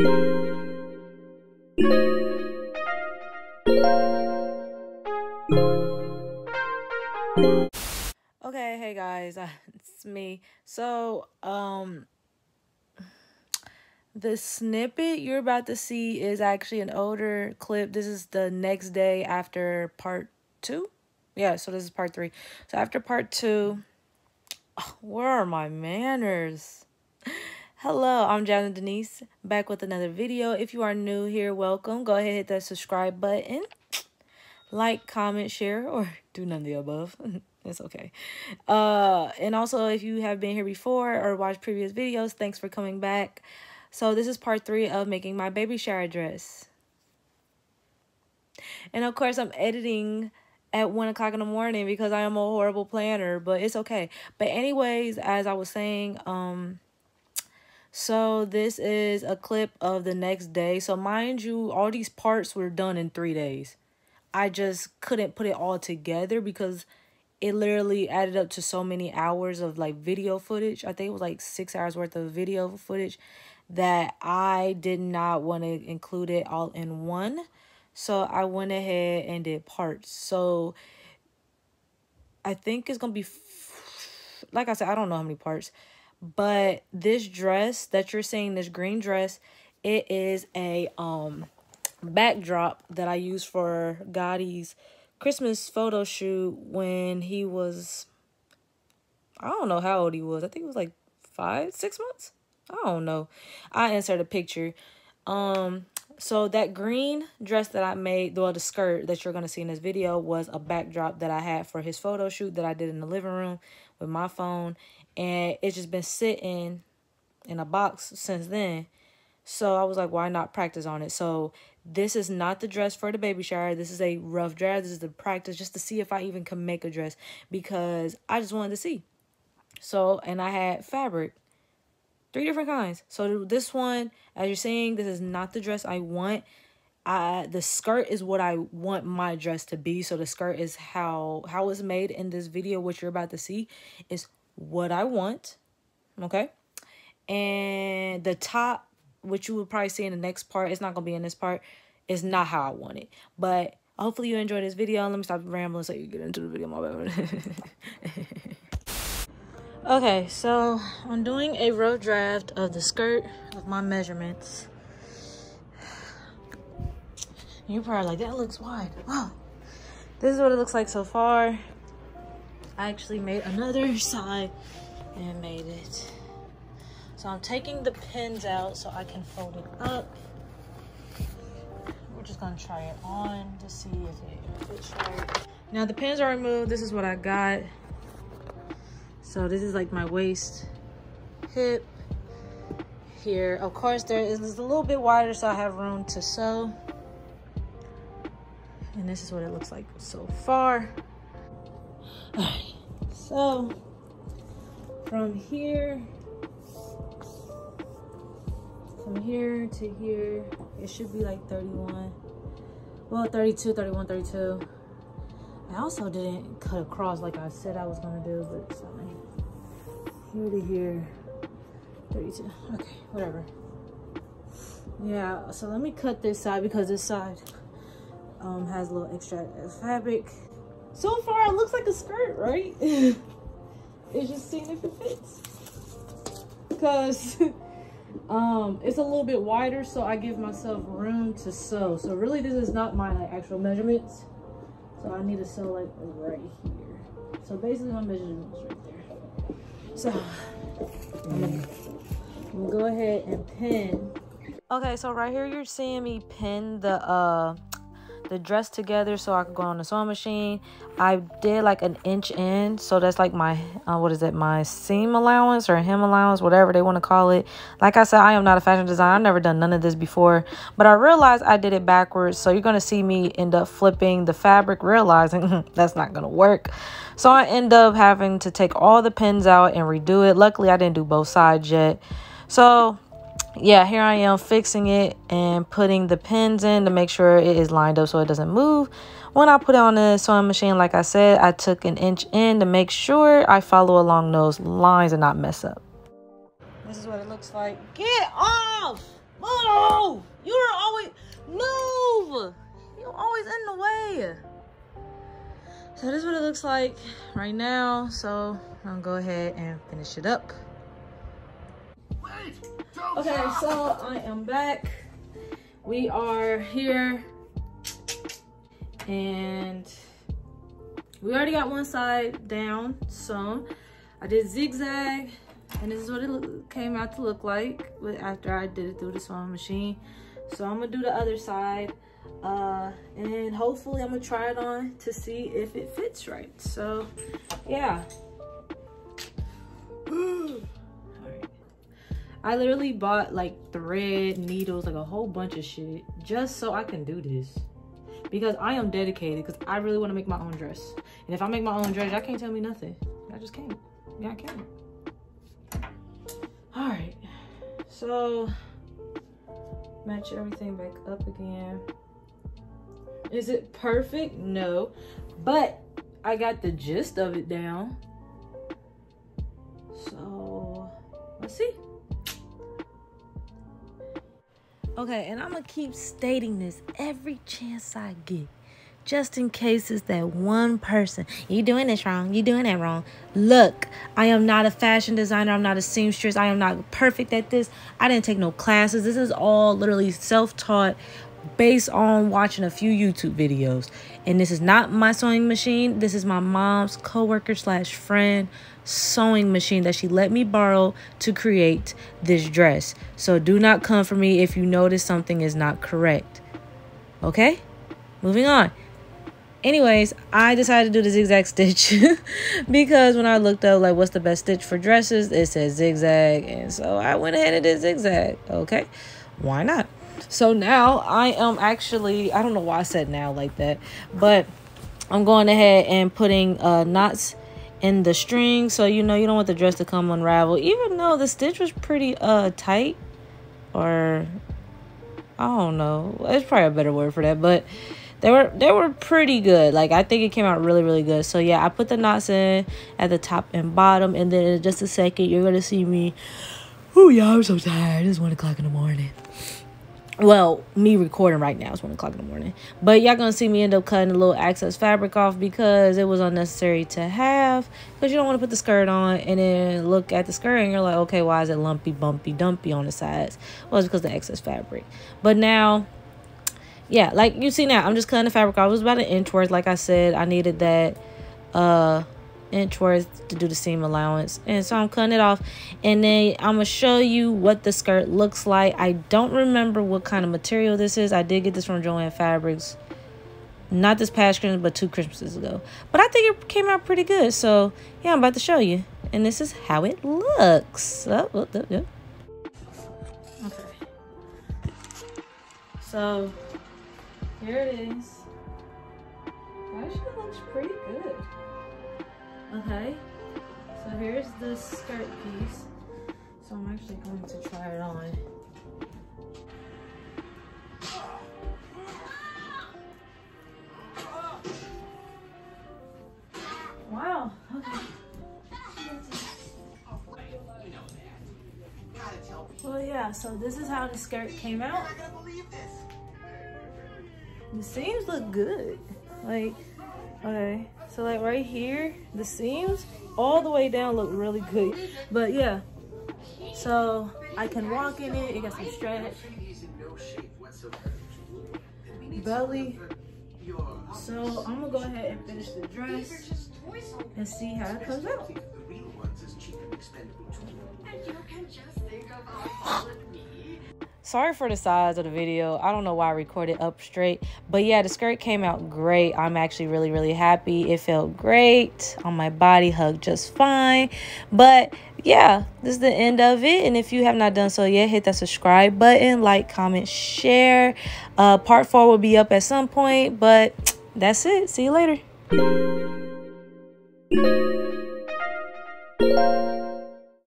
Okay, hey guys, it's me. So, the snippet you're about to see is actually an older clip. This is the next day after part 2. Yeah, so this is part 3. So after part 2, where are my manners? Hello, I'm Jasmine Denise, back with another video. If you are new here, welcome. Go ahead and hit that subscribe button. Like, comment, share, or do none of the above. It's okay. And also, if you have been here before or watched previous videos, thanks for coming back. So this is part 3 of making my baby shower dress. And of course, I'm editing at 1 o'clock in the morning because I am a horrible planner, but it's okay. But anyways, as I was saying, so this is a clip of the next day. So mind you, all these parts were done in 3 days. I just couldn't put it all together because it literally added up to so many hours of like video footage. I think it was like 6 hours worth of video footage that I did not want to include it all in one. So I went ahead and did parts. So I think it's going to be, like I said, I don't know how many parts. But this dress that you're seeing, this green dress, it is a backdrop that I used for Gotti's Christmas photo shoot when he was, I don't know how old he was. I think it was like 5, 6 months. I don't know. I inserted a picture. So that green dress that I made, well, the skirt that you're going to see in this video was a backdrop that I had for his photo shoot that I did in the living room with my phone. And it's just been sitting in a box since then. So I was like, why not practice on it? So this is not the dress for the baby shower. This is a rough draft. This is the practice just to see if I even can make a dress because I just wanted to see. So, and I had fabric, 3 different kinds. So this one, as you're seeing, this is not the dress I want. The skirt is what I want my dress to be. So the skirt is how it's made in this video. What you're about to see is what I want. Okay. And the top, which you will probably see in the next part, it's not going to be in this part, is not how I want it. But hopefully you enjoy this video. Let me stop rambling so you get into the video. My bad. Okay, so I'm doing a rough draft of the skirt of my measurements. You're probably like, that looks wide. Wow. This is what it looks like so far. I actually made another side and made it. So I'm taking the pins out so I can fold it up. We're just gonna try it on to see if it fits right. Now the pins are removed. This is what I got. So this is like my waist, hip here. Of course, there is a little bit wider so I have room to sew. And this is what it looks like so far. All right, so from here to here, it should be like 31. Well, 32, 31, 32. I also didn't cut across like I said I was gonna do, but it's fine. Here to here, 32. Okay, whatever. Yeah, so let me cut this side because this side has a little extra fabric. So far, it looks like a skirt, right? It's just seeing if it fits. Because it's a little bit wider, so I give myself room to sew. So really, this is not my actual measurements. So I need to sew like right here. So basically, my measurements right there. So I'm gonna go ahead and pin. Okay, so right here you're seeing me pin the dress together so I could go on the sewing machine. I did like an inch in, so that's like my what is it, my seam allowance or hem allowance, whatever they want to call it. Like I said, I am not a fashion designer. I've never done none of this before, but I realized I did it backwards, so you're gonna see me end up flipping the fabric, realizing that's not gonna work. So I end up having to take all the pins out and redo it. Luckily I didn't do both sides yet. So yeah, here I am fixing it and putting the pins in to make sure it is lined up so it doesn't move. When I put it on the sewing machine, like I said, I took an inch in to make sure I follow along those lines and not mess up. This is what it looks like. Get off! Oh! Move! You're always... Move! You're always in the way. So this is what it looks like right now. So I'm gonna go ahead and finish it up. Okay, so I am back. We are here. And we already got one side down. So I did zigzag. And this is what it came out to look like after I did it through the sewing machine. So I'm gonna do the other side. And hopefully I'm gonna try it on to see if it fits right. So yeah. Alright. I literally bought like thread, needles, like a whole bunch of shit just so I can do this. Because I am dedicated, because I really want to make my own dress. And if I make my own dress, y'all can't tell me nothing. I just can't. Yeah, I can't. Alright. So match everything back up again. Is it perfect? No. But I got the gist of it down. So let's see. Okay, and I'm gonna keep stating this every chance I get, just in case it's that one person. You doing this wrong. You doing that wrong. Look, I am not a fashion designer. I'm not a seamstress. I am not perfect at this. I didn't take no classes. This is all literally self-taught based on watching a few YouTube videos. And this is not my sewing machine. This is my mom's coworker slash friend sewing machine that she let me borrow to create this dress. So do not come for me if you notice something is not correct. Okay? Moving on. Anyways, I decided to do the zigzag stitch because when I looked up like what's the best stitch for dresses, it said zigzag, and so I went ahead and did zigzag. Okay, why not? So now I am actually, I don't know why I said now like that, but I'm going ahead and putting knots in the string, so you know you don't want the dress to come unravel, even though the stitch was pretty tight, or I don't know, it's probably a better word for that, but they were pretty good. Like, I think it came out really, really good. So yeah, I put the knots in at the top and bottom, and then in just a second you're gonna see me. Oh yeah, I'm so tired. It's 1 o'clock in the morning. Well, me recording right now is 1 o'clock in the morning, but y'all gonna see me end up cutting a little excess fabric off because it was unnecessary to have, because you don't want to put the skirt on and then look at the skirt and you're like, okay, why is it lumpy, bumpy, dumpy on the sides? Well, it's because of the excess fabric. But now, yeah, like you see now, I'm just cutting the fabric off. It was about an inch worth. Like I said, I needed that inch worth to do the seam allowance, and so I'm cutting it off, and then I'm gonna show you what the skirt looks like. I don't remember what kind of material this is. I did get this from Joann Fabrics, not this past Christmas, but 2 Christmases ago, but I think it came out pretty good. So yeah, I'm about to show you, and this is how it looks. Okay, so here it is. Actually looks pretty good. Okay, so here's the skirt piece. So I'm actually going to try it on. Wow, okay. Well, yeah, so this is how the skirt came out. The seams look good. Like, okay, so like right here, the seams all the way down look really good. But yeah, so I can walk in it. It got some stretch. Belly. So I'm gonna go ahead and finish the dress and see how it comes out. Sorry for the size of the video. I don't know why I recorded up straight, but yeah, the skirt came out great. I'm actually really, really happy. It felt great on my body, hugged just fine. But yeah, this is the end of it, and if you have not done so yet, hit that subscribe button, like, comment, share. Part 4 will be up at some point, but that's it. See you later.